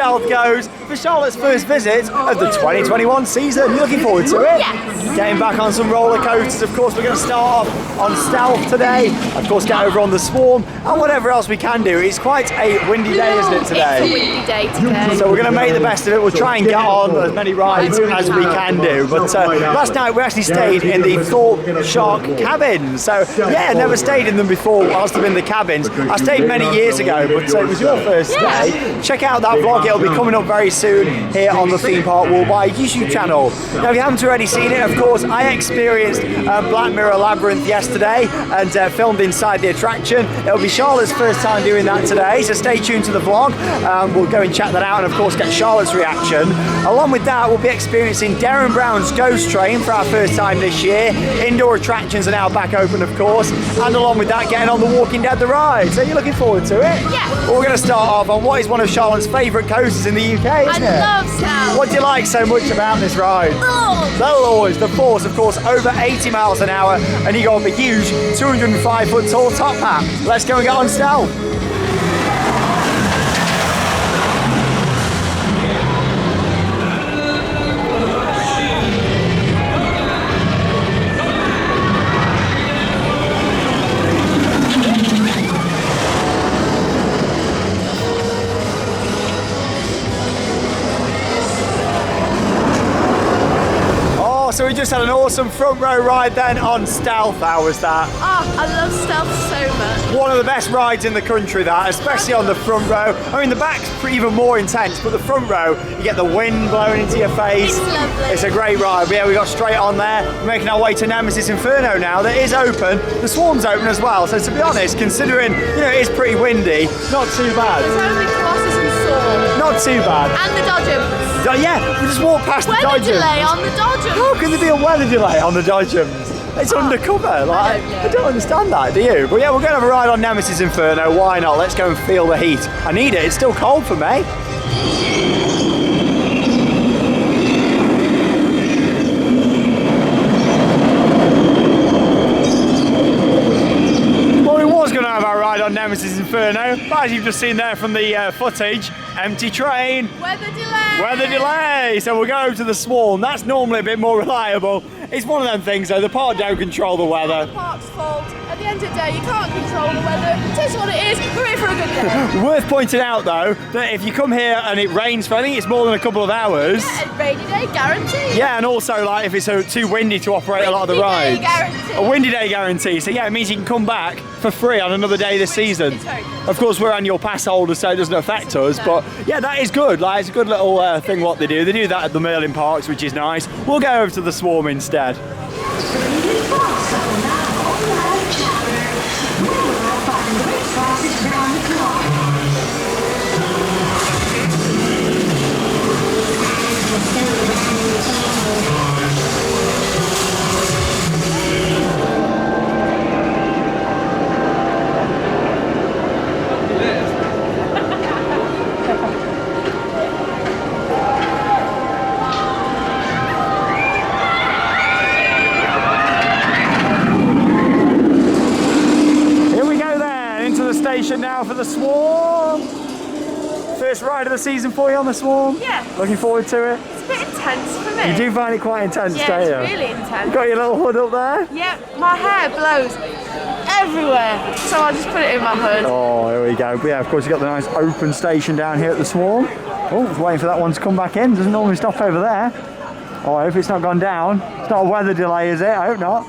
Stealth goes for Charlotte's first visit of the 2021 season. You looking forward to it? Yes. Getting back on some roller coasters. Of course, we're going to start off on Stealth today. Of course, get over on the Swarm and whatever else we can do. It's quite a windy day, isn't it, today? It's a windy day today. So we're going to make the best of it. We'll try and get on as many rides as we can do. But last night we actually stayed in the THORPE Shark cabins. So yeah, never stayed in them before whilst I'm in the cabins. I stayed many years ago, but it was your first day. Check out that vlog. It'll be coming up very soon here on the Theme Park Worldwide YouTube channel. Now, if you haven't already seen it, of course, I experienced Black Mirror Labyrinth yesterday and filmed inside the attraction. It'll be Charlotte's first time doing that today, so stay tuned to the vlog. We'll go and check that out and, of course, get Charlotte's reaction. Along with that, we'll be experiencing Darren Brown's Ghost Train for our first time this year. Indoor attractions are now back open, of course, and along with that, getting on the Walking Dead the ride. So you're looking forward to it? Yeah. Well, we're going to start off on what is one of Charlotte's favourite coasters in the UK, isn't it? I love Stealth. What do you like so much about this ride? The Lords, the Force, of course, over 80 miles an hour, and you go up a huge 205-foot tall top hat. Let's go and get on Stealth. So we just had an awesome front row ride then on Stealth. How was that? Oh, I love Stealth so much. One of the best rides in the country, that, especially on the front row. I mean, the back's even more intense, but the front row, you get the wind blowing into your face. It's lovely. It's a great ride. But yeah, we got straight on there. We're making our way to Nemesis Inferno now. That is open. The Swarm's open as well. So to be honest, considering, you know, it is pretty windy, not too bad. There's only Colossus and Swarm. Not too bad. And the Dodgems. Yeah, we just walked past the Weather Dodgems. delay on the Dodgems. How can there be a weather delay on the Dodgems? It's undercover. Like, I don't understand that, do you? But yeah, we're going to have a ride on Nemesis Inferno. Why not? Let's go and feel the heat. I need it. It's still cold for me. Well, we was going to have our ride on Nemesis Inferno, but as you've just seen there from the footage, empty train. Weather delay. Weather delay. So we'll go over to the Swarm. That's normally a bit more reliable. It's one of them things though, the park don't control the weather. The park's fault. At the end of the day, you can't control the weather. It is what it is. We're here for a good day. Worth pointing out though, that if you come here and it rains for, I think it's more than a couple of hours. Yeah, a rainy day guarantee. Yeah, and also like if it's too windy to operate a lot of the rides. Windy day guarantee. A windy day guarantee. So yeah, it means you can come back for free on another day this season. It's very good. Of course, we're annual pass holders, so it doesn't affect us. But yeah, that is good. Like, it's a good little thing what they do. They do that at the Merlin Parks, which is nice. We'll go over to the Swarm instead. Now for the Swarm. First ride of the season for you on the Swarm? Yeah. Looking forward to it? It's a bit intense for me. You do find it quite intense, Yeah, don't you? it's really intense. Got your little hood up there? Yep, my hair blows everywhere, so I just put it in my hood. Oh, here we go. But yeah, of course, you've got the nice open station down here at the Swarm. Oh, I was waiting for that one to come back in. Doesn't normally stop over there. Oh, I hope it's not gone down. It's not a weather delay, is it? I hope not.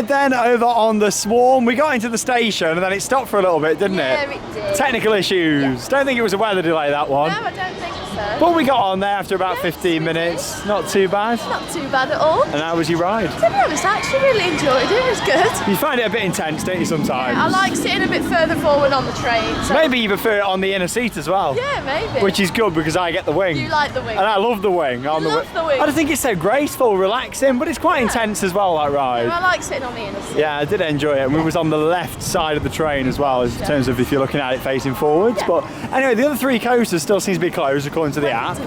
ride then over on the Swarm. We got into the station and then it stopped for a little bit, didn't it? Yeah, it did. Technical issues. Yeah. Don't think it was a weather delay, that one. No, I don't think so. But we got on there after about 15 minutes. Not too bad. Not too bad at all. And how was your ride? To be honest, I actually really enjoyed it. It was good. You find it a bit intense, don't you, sometimes? I like sitting a bit further forward on the train. So. Maybe you prefer it on the inner seat as well. Yeah, maybe. Which is good because I get the wing. You like the wing. And I love the wing. love the wing. I just think it's so graceful, relaxing, but it's quite intense as well, that ride. I like sitting on the inner seat. Yeah, I did enjoy it. And we was on the left side of the train as well, in terms of if you're looking at it facing forwards. Yeah. But anyway, the other 3 coasters still seems to be closed according to the app.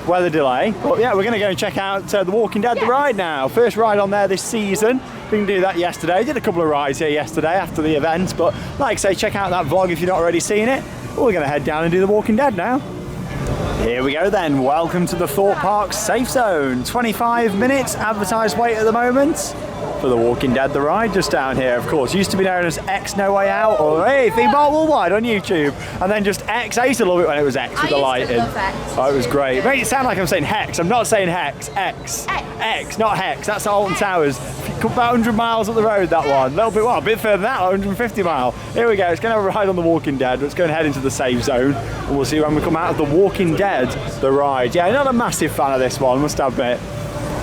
Weather delay. But yeah, we're going to go and check out The Walking Dead, the ride now. First ride on there this season. We didn't do that yesterday. Did a couple of rides here yesterday after the event. But like I say, check out that vlog if you've not already seen it. We're going to head down and do The Walking Dead now. Here we go then. Welcome to the Thorpe Park Safe Zone. 25 minutes advertised wait at the moment for The Walking Dead, the ride just down here, of course. Used to be known as X No Way Out, or hey, Theme Park Worldwide on YouTube. And then just X. I used to love it when it was X with the lighting. Love X. Oh, it was great. It made it sound like I'm saying Hex. I'm not saying Hex. X. X, not Hex. That's at Alton Towers. About 100 miles up the road, that one. A little bit, well, a bit further than that, 150 mile. Here we go. It's going to have a ride on The Walking Dead. Let's go and head into the safe zone. And we'll see when we come out of The Walking Dead, the ride. Yeah, not a massive fan of this one, must admit.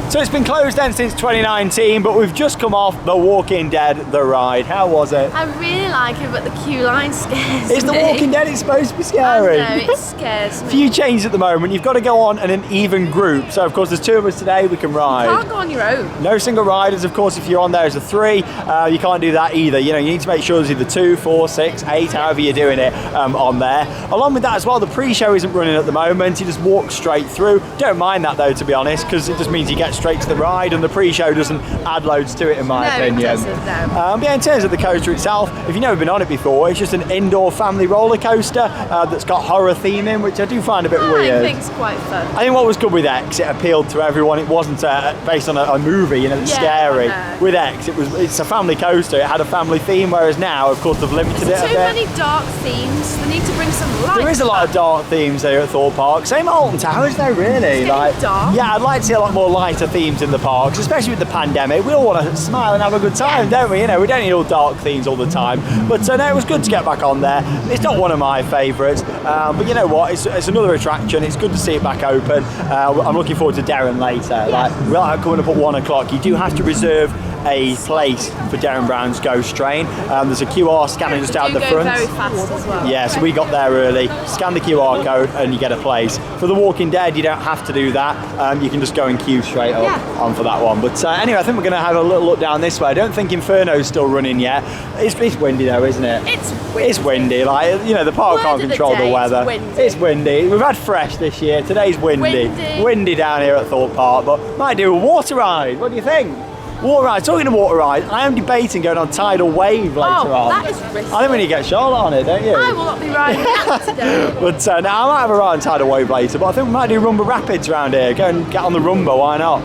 So it's been closed then since 2019, but we've just come off The Walking Dead, the ride. How was it? I really like it, but the queue line scares me. Is The Walking Dead, it's supposed to be scary. I know, it scares me. Few changes at the moment. You've got to go on in an even group. So of course there's 2 of us today, we can ride. You can't go on your own. No single riders, of course. If you're on there as a 3, you can't do that either. You know, you need to make sure there's either 2, 4, 6, 8, however you're doing it on there. Along with that as well, the pre-show isn't running at the moment. You just walk straight through. Don't mind that though, to be honest, because it just means you get straight to the ride, and the pre-show doesn't add loads to it, in my opinion. It doesn't, no. Yeah, in terms of the coaster itself, if you've never been on it before, it's just an indoor family roller coaster that's got horror theming, which I do find a bit weird. I think it's quite fun. I think what was good with X, it appealed to everyone. It wasn't based on a movie, you know, it's scary. With X, it's a family coaster. It had a family theme, whereas now, of course, they've limited it a bit. Too many dark themes. They need to bring some light. There is a lot of dark themes there at Thorpe Park. Same at Alton Towers, though, really. It's dark. Yeah, I'd like to see a lot more lighter themes in the parks, especially with the pandemic. We all want to smile and have a good time, don't we? You know, we don't need all dark themes all the time. But no, it was good to get back on there. It's not one of my favourites, but you know what? It's another attraction. It's good to see it back open. I'm looking forward to Derren later. Like, we're coming up at 1 o'clock. You do have to reserve a place for Darren Brown's Ghost Train. There's a QR scanner just out the front. Very fast as well. Yeah, so we got there early, scan the QR code and you get a place. For The Walking Dead, you don't have to do that. You can just go and queue straight up on for that one. But anyway, I think we're going to have a little look down this way. I don't think Inferno's still running yet. It's windy though, isn't it? It's windy. Like, you know, the park can't control the weather. It's windy. We've had fresh this year. Today's windy. Windy down here at Thorpe Park, but might do a water ride. What do you think? Water ride. Talking of water ride, I am debating going on Tidal Wave later on. That is risky. I think we need to get Charlotte on it, don't you? I will not be riding that today. But now I might have a ride on Tidal Wave later, but I think we might do Rumba Rapids around here. Go and get on the Rumba, why not?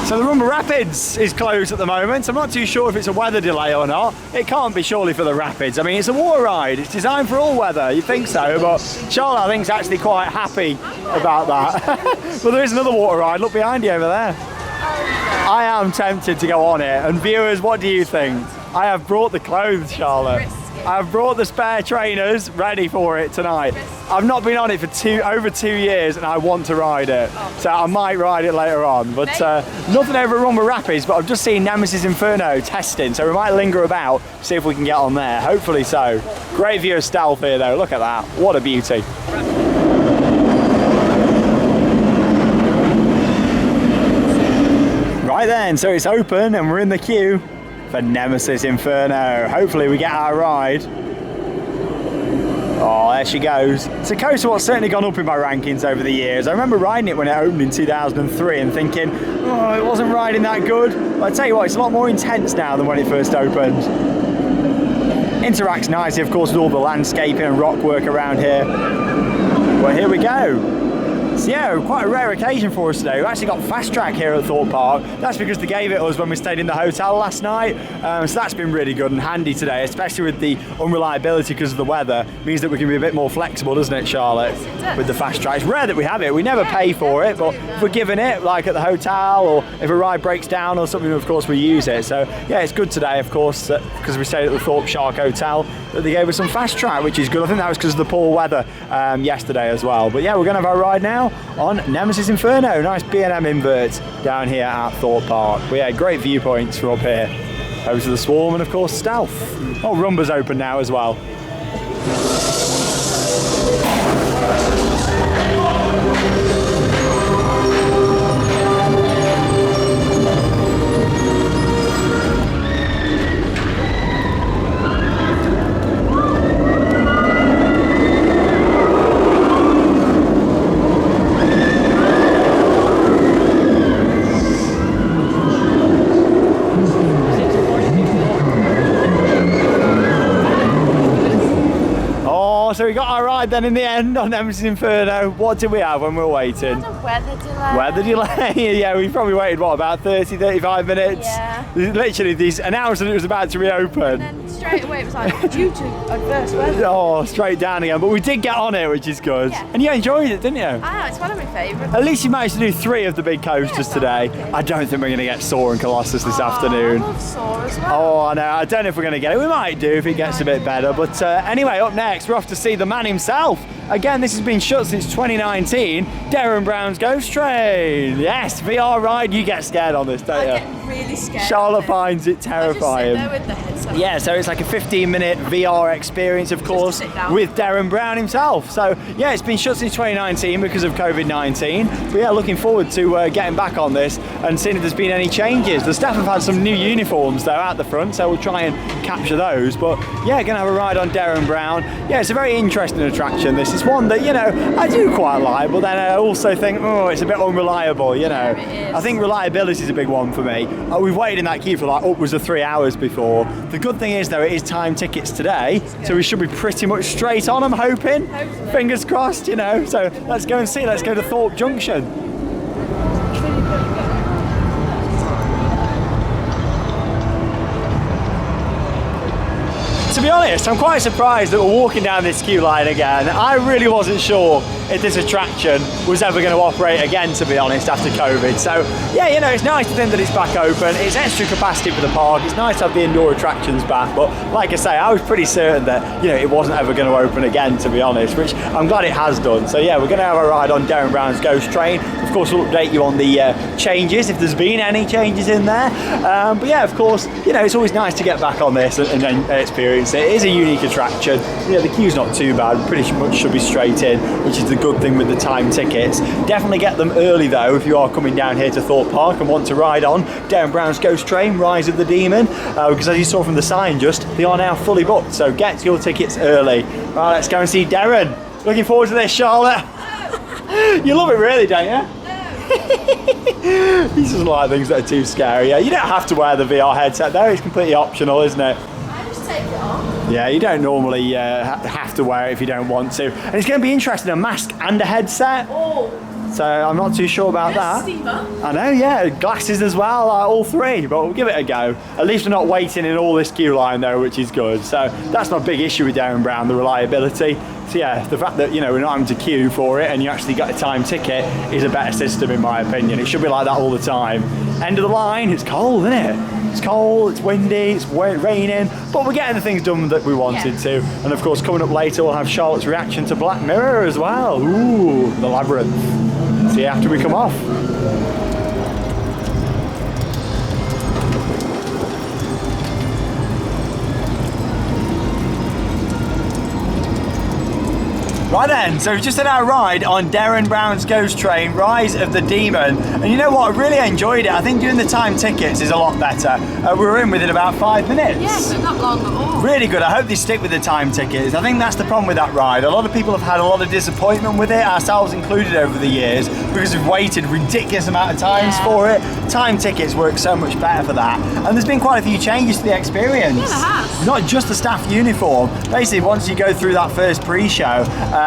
So the Rumba Rapids is closed at the moment. I'm not too sure if it's a weather delay or not. It can't be surely for the Rapids. I mean, it's a water ride. It's designed for all weather. You'd think so, but Charlotte, I think, is actually quite happy about that. But there is another water ride. Look behind you over there. I am tempted to go on it. And viewers, what do you think? I have brought the clothes, Charlotte. I've brought the spare trainers ready for it tonight. I've not been on it for over 2 years and I want to ride it. So I might ride it later on. But nothing over at Rumba Rapids, but I've just seen Nemesis Inferno testing. So we might linger about, see if we can get on there. Hopefully so. Great view of Stealth here though. Look at that. What a beauty. Right then, so it's open and we're in the queue for Nemesis Inferno. Hopefully we get our ride. Oh, there she goes. It's a coaster what's certainly gone up in my rankings over the years. I remember riding it when it opened in 2003 and thinking, oh, it wasn't riding that good. But I tell you what, it's a lot more intense now than when it first opened. Interacts nicely, of course, with all the landscaping and rock work around here. Well, here we go. So yeah, quite a rare occasion for us today. We've actually got fast track here at Thorpe Park. That's because they gave it us when we stayed in the hotel last night. So that's been really good and handy today, especially with the unreliability because of the weather. It means that we can be a bit more flexible, doesn't it, Charlotte? Yes, it does. With the fast track. It's rare that we have it. We never pay for it, but if we're given it, like at the hotel, or if a ride breaks down or something, of course we use it. So yeah, it's good today, of course, because we stayed at the Thorpe Shark Hotel, that they gave us some fast track, which is good. I think that was because of the poor weather yesterday as well. But yeah, we're going to have our ride now on Nemesis Inferno. Nice B&M invert down here at Thorpe Park. But yeah, great viewpoints from up here. Over to the Swarm and of course Stealth. Oh, Rumba's open now as well. So we got our ride then in the end on Nemesis Inferno. What did we have when we were waiting? Weather delay. Weather delay. Yeah, we probably waited, what, about 30, 35 minutes? Yeah. Literally, these announced that it was about to reopen. And then straight away it was like, due to adverse weather. Oh, straight down again. But we did get on it, which is good. Yeah. And you enjoyed it, didn't you? Ah, it's one of my favourites. At least you managed to do 3 of the big coasters today. I don't think we're going to get Soar and Colossus this afternoon. I love Soar as well. Oh, I know. I don't know if we're going to get it. We might do if it gets a bit better. But anyway, up next, we're off to see the man himself. Again, this has been shut since 2019. Darren Brown's Ghost Train. Yes, VR ride. You get scared on this, don't you? I get really scared. Charlotte finds it terrifying. I just sit there with the headset. Yeah, so it's like a 15-minute VR experience, of course, with Darren Brown himself. So yeah, it's been shut since 2019 because of COVID-19. But yeah, looking forward to getting back on this and seeing if there's been any changes. The staff have had some new uniforms though at the front, so we'll try and capture those. But yeah, gonna have a ride on Darren Brown. Yeah, it's a very interesting attraction. This is one that, you know, I do quite like, but then I also think, oh, it's a bit unreliable, you know. Yeah, it is. I think reliability is a big one for me. We've waited in that queue for like upwards of 3 hours before. The good thing is though, it is time tickets today, so we should be pretty much straight on, I'm hoping. Hopefully. Fingers crossed, you know. So let's go and see, let's go to Thorpe Junction. To be honest, I'm quite surprised that we're walking down this queue line again. I really wasn't sure if this attraction was ever going to operate again, to be honest, after COVID. So yeah, you know, it's nice to think that it's back open. It's extra capacity for the park. It's nice to have the indoor attractions back. But like I say, I was pretty certain that, you know, it wasn't ever going to open again, to be honest, which I'm glad it has done. So yeah, we're going to have a ride on Darren Brown's Ghost Train. Of course, we'll update you on the changes, if there's been any changes in there. But yeah, of course, you know, it's always nice to get back on this and experience it. It is a unique attraction. Yeah, the queue's not too bad. Pretty much should be straight in, which is the good thing with the time tickets. Definitely get them early though if you are coming down here to Thorpe Park and want to ride on Darren Brown's Ghost Train, Rise of the Demon, because as you saw from the sign they are now fully booked, so get your tickets early. Right, let's go and see Derren. Looking forward to this, Charlotte. You love it really, don't you? He doesn't like things that are too scary. Yeah, you don't have to wear the VR headset though, it's completely optional, isn't it? I just take it off. Yeah, you don't normally have to wear it if you don't want to. And it's going to be interesting, a mask and a headset. Oh. So I'm not too sure about that. Steamer. I know, yeah, glasses as well, all 3, but we'll give it a go. At least we're not waiting in all this queue line though, which is good. So that's my big issue with Darren Brown, the reliability. So yeah, the fact that, you know, we're not having to queue for it and you actually get a time ticket is a better system in my opinion. It should be like that all the time. End of the line, it's cold, isn't it? It's cold, it's windy, it's raining, but we're getting the things done that we wanted to. And of course, coming up later, we'll have Charlotte's reaction to Black Mirror as well. Ooh, the Labyrinth. See you after we come off. Right then, so we've just had our ride on Darren Brown's Ghost Train, Rise of the Demon. And you know what, I really enjoyed it. I think doing the time tickets is a lot better. We were in within about 5 minutes. Yes, not long at all. Really good. I hope they stick with the time tickets. I think that's the problem with that ride. A lot of people have had a lot of disappointment with it, ourselves included over the years, because we've waited ridiculous amount of times for it. Time tickets work so much better for that. And there's been quite a few changes to the experience. Yeah, there has. Not just the staff uniform. Basically, once you go through that first pre-show,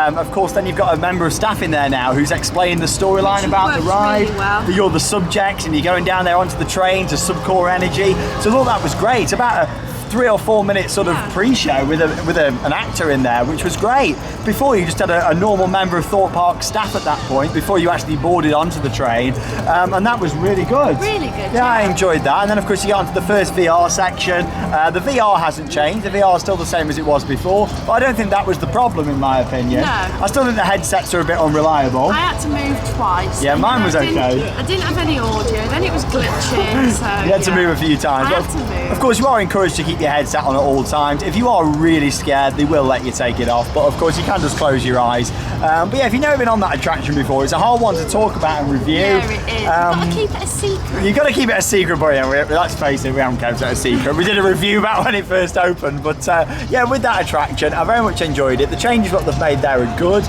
Of course, then you've got a member of staff in there now who's explaining the storyline about the ride. Really well. That you're the subject and you're going down there onto the train to subcore energy. So I thought that was great. About a 3 or 4 minute sort of pre-show with an actor in there, which was great. Before you just had a normal member of Thorpe Park staff at that point, before you actually boarded onto the train, and that was really good. Really good. Yeah, I enjoyed that. And then of course you get onto the first VR section. The VR hasn't changed. The VR is still the same as it was before, but I don't think that was the problem in my opinion. No. I still think the headsets are a bit unreliable. I had to move twice. Yeah, mine was okay. I didn't have any audio, then it was glitching, so You had to move a few times. I had to move. Of course, you are encouraged to keep your headset on at all times. If you are really scared, they will let you take it off, but of course you can just close your eyes. But yeah, if you've never been on that attraction before, it's a hard one to talk about and review. Yeah, it is. You've got to keep it a secret. You've got to keep it a secret, but yeah, let's face it, we haven't kept it a secret. We did a review about when it first opened, but yeah, with that attraction, I very much enjoyed it. The changes what they've made there are good.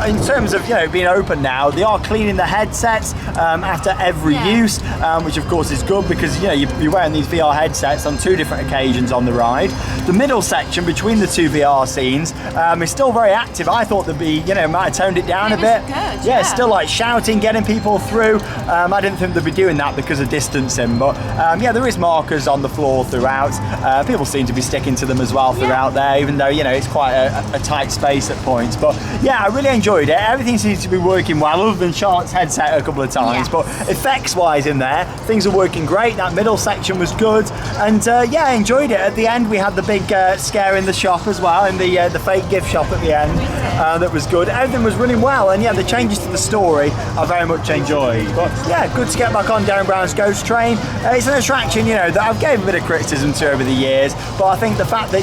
In terms of being open now, they are cleaning the headsets after every use, which of course is good because you're wearing these VR headsets on 2 different occasions on the ride. The middle section between the 2 VR scenes is still very active. I thought they'd be, might have toned it down a bit. Good, yeah, it's still like shouting, getting people through. I didn't think they'd be doing that because of distancing, but yeah, there is markers on the floor throughout. People seem to be sticking to them as well throughout there, even though it's quite a tight space at points. But yeah, I really enjoyed it. Everything seems to be working well, other than Charlotte's headset a couple of times. But effects-wise in there, things are working great. That middle section was good, and yeah, I enjoyed it. At the end, we had the big scare in the shop as well, in the fake gift shop at the end. That was good. Everything was running well, and yeah, the changes to the story I very much enjoyed. But yeah, good to get back on Darren Brown's Ghost Train. It's an attraction, that I've gave a bit of criticism to over the years, but I think the fact that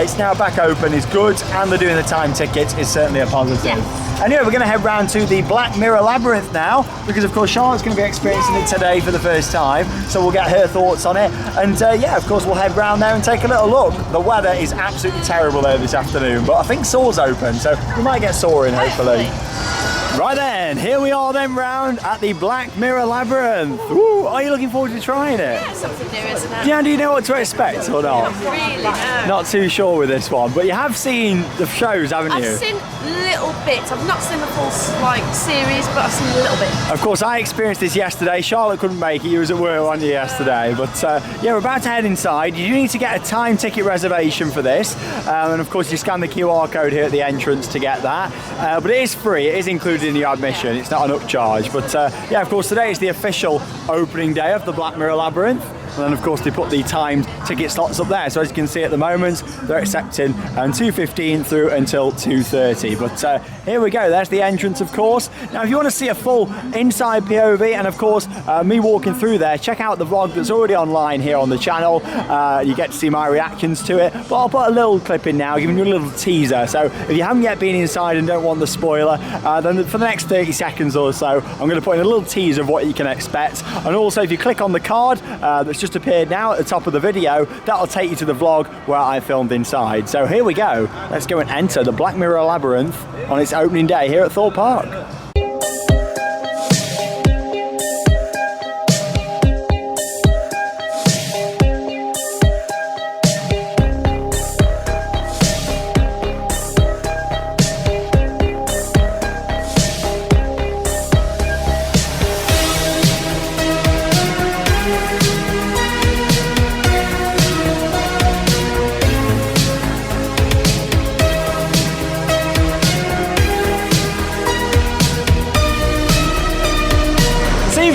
it's now back open is good, and they're doing the time tickets is certainly a positive. Anyway, we're going to head round to the Black Mirror Labyrinth now, because of course Charlotte's going to be experiencing it today for the first time, so we'll get her thoughts on it, and yeah, of course we'll head round there and take a little look. The weather is absolutely terrible there this afternoon, but I think Soar's open, so we might get Soar in hopefully. Right then, here we are then round at the Black Mirror Labyrinth. Ooh, are you looking forward to trying it? Yeah, it's something new, isn't it? Yeah, do you know what to expect or not? Not really, no. Not too sure with this one, but you have seen the shows, haven't you? I've seen little bits. I've not seen the full series, but I've seen a little bit. Of course, I experienced this yesterday. Charlotte couldn't make it. You was at work, weren't you, yesterday? But yeah, we're about to head inside. You do need to get a time ticket reservation for this, and of course you scan the QR code here at the entrance to get that. But it is free. It is included in your admission. It's not an upcharge. But yeah, of course, today is the official opening day of the Black Mirror Labyrinth. And then of course they put the timed ticket slots up there. So as you can see at the moment, they're accepting 2:15 through until 2:30. But here we go, there's the entrance of course. Now if you want to see a full inside POV and of course me walking through there, check out the vlog that's already online here on the channel. You get to see my reactions to it. But I'll put a little clip in now, giving you a little teaser. So if you haven't yet been inside and don't want the spoiler, then for the next 30 seconds or so, I'm going to put in a little teaser of what you can expect. And also if you click on the card that's just appeared now at the top of the video, that'll take you to the vlog where I filmed inside. So here we go, let's go and enter the Black Mirror Labyrinth on its opening day here at Thorpe Park.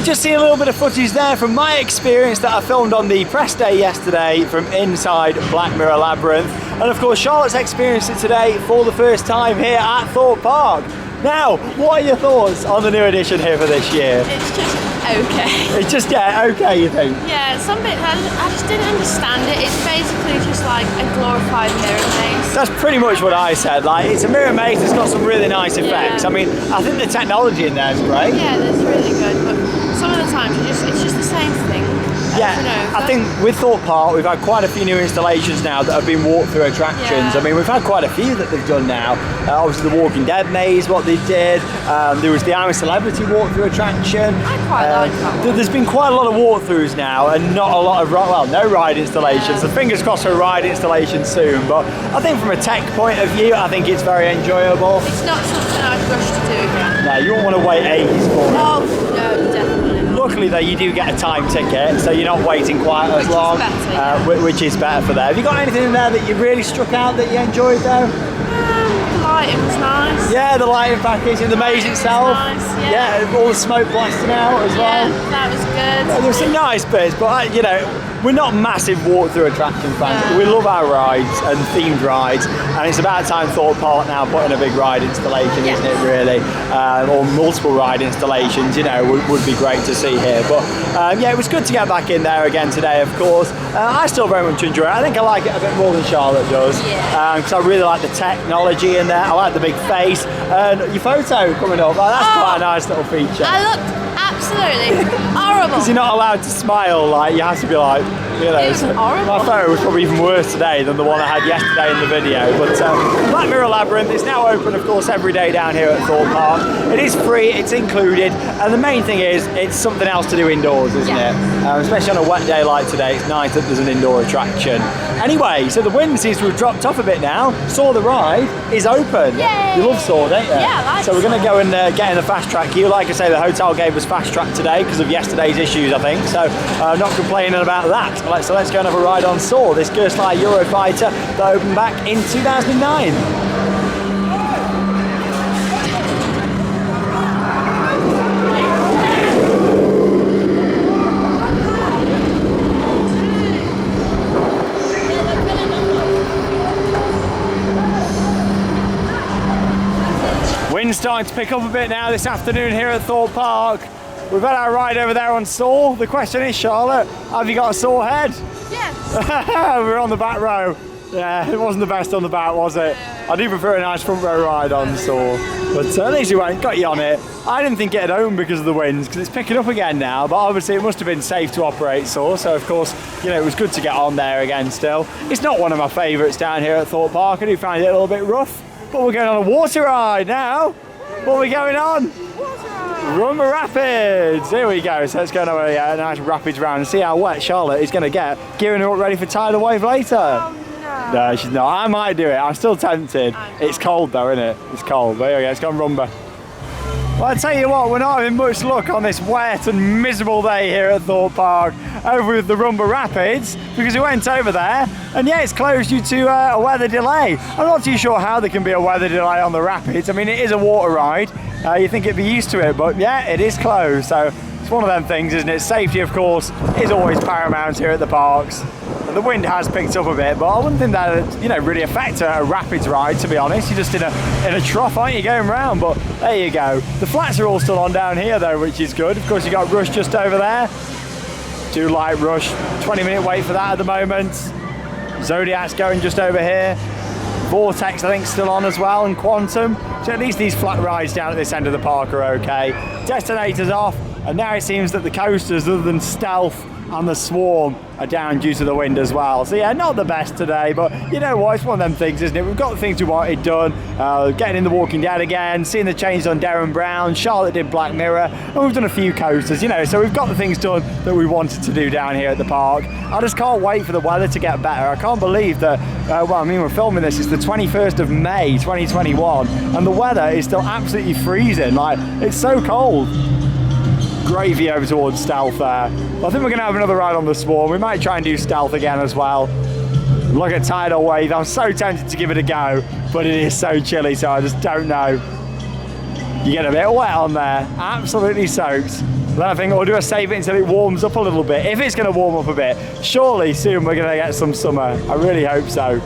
Just see a little bit of footage there from my experience that I filmed on the press day yesterday from inside Black Mirror Labyrinth, and of course Charlotte's experienced it today for the first time here at Thorpe Park. Now, what are your thoughts on the new edition here for this year? It's just okay. It's just, yeah, okay, you think? Yeah, some bit I just didn't understand it. It's basically just like a glorified mirror maze. That's pretty much what I said. Like, it's a mirror maze that's got some really nice effects. Yeah. I mean, I think the technology in there is great. Yeah, that's really good, but some of the times it's just the same thing Yeah, over and over. I think with Thorpe Park we've had quite a few new installations now that have been walk-through attractions. Yeah. I mean, we've had quite a few that they've done now. Obviously the Walking Dead maze, what they did. There was the I'm a Celebrity walk-through attraction. I quite like that one. There's been quite a lot of walkthroughs now and not a lot of, no ride installations. So fingers crossed for a ride installation soon. But I think from a tech point of view, I think it's very enjoyable. It's not something I'd rush to do again. No, you won't want to wait ages for it. Oh, no, definitely not. Luckily though, you do get a time ticket, so you're not waiting quite as long, better, yeah. which is better for there. Have you got anything in there that you really struck out that you enjoyed though? The lighting was nice. Yeah, the lighting package and the maze itself. Nice, yeah. All the smoke blasting out as well. Yeah, that was good. There were some nice bits, but you know, we're not massive walkthrough attraction fans. No. We love our rides and themed rides, and it's about time Thorpe Park now put in a big ride installation, Yes. isn't it? Really, or multiple ride installations. You know, would be great to see here. But yeah, it was good to get back in there again today. Of course, I still very much enjoy it. I think I like it a bit more than Charlotte does, because I really like the technology in there. I like the big face and your photo coming up. That's quite a nice little feature. I looked absolutely horrible. Because you're not allowed to smile, like you have to be like, you know. It was horrible. My photo was probably even worse today than the one I had yesterday in the video. But Black Mirror Labyrinth is now open, of course, every day down here at Thorpe Park. It is free, it's included, and the main thing is it's something else to do indoors, isn't it? Especially on a wet day like today, it's nice that there's an indoor attraction. Anyway, so the wind seems to have dropped off a bit now. Saw the ride is open. Yay. You love Saw, don't you? Yeah, I like So we're going to Saw. go and get in the fast track queue. Like I say, the hotel gave us fast track today because of yesterday's issues, I think. So not complaining about that. So let's go and have a ride on Saw, this Gerstlauer Eurofighter that opened back in 2009. Wind's starting to pick up a bit now this afternoon here at Thorpe Park. We've had our ride over there on Saw. The question is, Charlotte, have you got a sore head? Yes. We're on the back row. Yeah, it wasn't the best on the back, was it? I do prefer a nice front row ride on Saw. But at least we went, got you on it. I didn't think it'd own because of the winds, because it's picking up again now, but obviously it must have been safe to operate Saw, so of course, you know, it was good to get on there again still. It's not one of my favourites down here at Thorpe Park. I do find it a little bit rough, but we're going on a water ride now. What are we going on? Rumba Rapids! Here we go. So let's go on a nice rapids round and see how wet Charlotte is going to get, gearing her up ready for tidal wave later. Oh, no. No, she's not. I might do it. I'm still tempted. It's cold though, isn't it? It's cold. But here we go. Let's go on Rumba. Well, I tell you what, we're not having much luck on this wet and miserable day here at Thorpe Park over with the Rumba Rapids, because we went over there and yeah, it's closed due to a weather delay. I'm not too sure how there can be a weather delay on the Rapids. I mean, it is a water ride. You think it'd be used to it, but yeah, it is closed. So it's one of them things, isn't it? Safety, of course, is always paramount here at the parks. And the wind has picked up a bit, but I wouldn't think that, you know, really affect a Rapids ride, to be honest. You're just in a trough, aren't you, going round? But there you go. The flats are all still on down here though, which is good. Of course, you got Rush just over there. Do like Rush, 20-minute wait for that at the moment. Zodiac's going just over here. Vortex, I think, still on as well, and Quantum. So at least these flat rides down at this end of the park are okay. Destinator's off, and now it seems that the coasters, other than Stealth and the Swarm, are down due to the wind as well. So yeah, not the best today, but you know what, it's one of them things, isn't it? We've got the things we wanted done. Getting in the Walking Dead again, seeing the changes on Darren Brown, Charlotte did Black Mirror, and we've done a few coasters, you know, so we've got the things done that we wanted to do down here at the park. I just can't wait for the weather to get better. I can't believe that, well, I mean, we're filming this, it's the 21st of May 2021, and the weather is still absolutely freezing. Like, it's so cold. Gravy over towards Stealth there. But I think we're going to have another ride on the Swarm. We might try and do Stealth again as well. Look at tidal wave. I'm so tempted to give it a go, but it is so chilly, so I just don't know. You get a bit wet on there, absolutely soaked. Then I think we'll do a save it until it warms up a little bit. If it's going to warm up a bit, surely soon we're going to get some summer. I really hope so.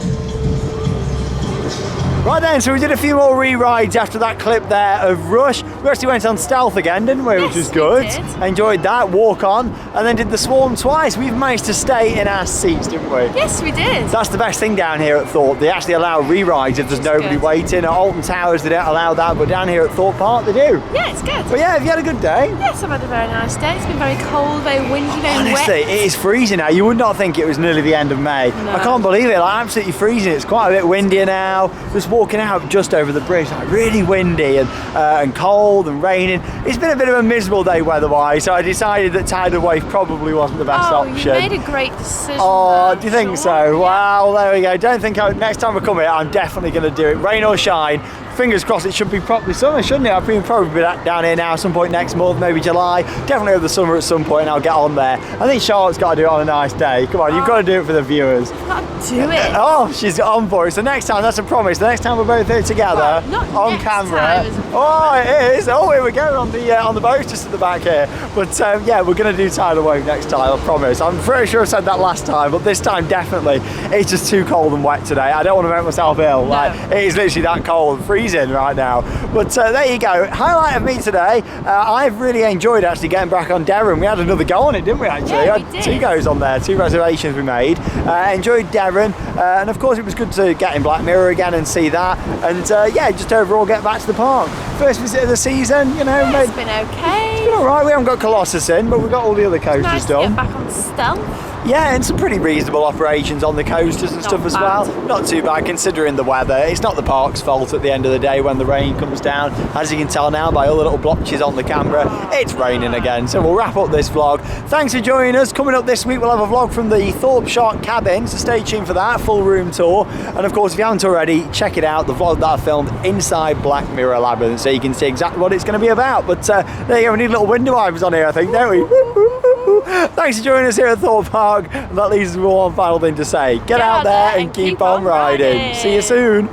Right then, so we did a few more re-rides after that clip there of Rush. We actually went on Stealth again, didn't we? Which Yes, was good. we did. Enjoyed that, walk on, and then did the Swarm twice. We've managed to stay in our seats, didn't we? Yes, we did. That's the best thing down here at Thorpe. They actually allow re-rides if there's nobody good. waiting. At Alton Towers they don't allow that, but down here at Thorpe Park they do. Yeah, it's good. But yeah, have you had a good day? Yes, I've had a very nice day. It's been very cold, very windy, very Honestly, wet. it is freezing now. You would not think it was nearly the end of May. No. I can't believe it, like absolutely freezing. It's quite a bit windier now. Just walking out just over the bridge, like really windy and cold and raining. It's been a bit of a miserable day weather-wise, so I decided that tidal wave probably wasn't the best option. You made a great decision. Oh, there, do you think Sean. so? Yeah. Wow, there we go. Don't think next time I come here, I'm definitely going to do it. Rain or shine. Fingers crossed it should be properly summer, shouldn't it? I've been probably down here now at some point next month, maybe July. Definitely over the summer at some point and I'll get on there. I think Charlotte's got to do it on a nice day. Come on, you've got to do it for the viewers. Gotta do it. Oh, she's on for it. So next time, that's a promise. The next time we're both here together Well, not on next camera. time, is it? Oh, it is. Oh, here we go on the boat just at the back here. But yeah, we're going to do tidal wave next time. I promise. I'm pretty sure I said that last time, but this time definitely. It's just too cold and wet today. I don't want to make myself ill. No. Like it is literally that cold, freezing right now. But there you go. Highlight of me today. I've really enjoyed actually getting back on Derren. We had another go on it, didn't we? Actually, Yeah, we we had did. 2 goes on there, 2 reservations we made. Enjoyed Darren, and of course it was good to get in Black Mirror again and see that, and yeah, just overall get back to the park. First visit of the season, you know. Yeah, it's been okay. It's been all right. We haven't got Colossus in, but we've got all the other coasters Nice to done. get back on Stealth. Yeah, and some pretty reasonable operations on the coasters and Not stuff as bad. well. Not too bad considering the weather. It's not the park's fault at the end of the day when the rain comes down. As you can tell now by all the little blotches on the camera, it's raining again. So we'll wrap up this vlog. Thanks for joining us. Coming up this week, we'll have a vlog from the Thorpe Shark cabin, so stay tuned for that, full room tour. And of course, if you haven't already, check it out, the vlog that I filmed inside Black Mirror Labyrinth, so you can see exactly what it's going to be about. But there you go, we need little window wipers on here, I think, don't we? Thanks for joining us here at Thorpe Park. And that leaves us with one final thing to say. Get out there and keep on riding. See you soon.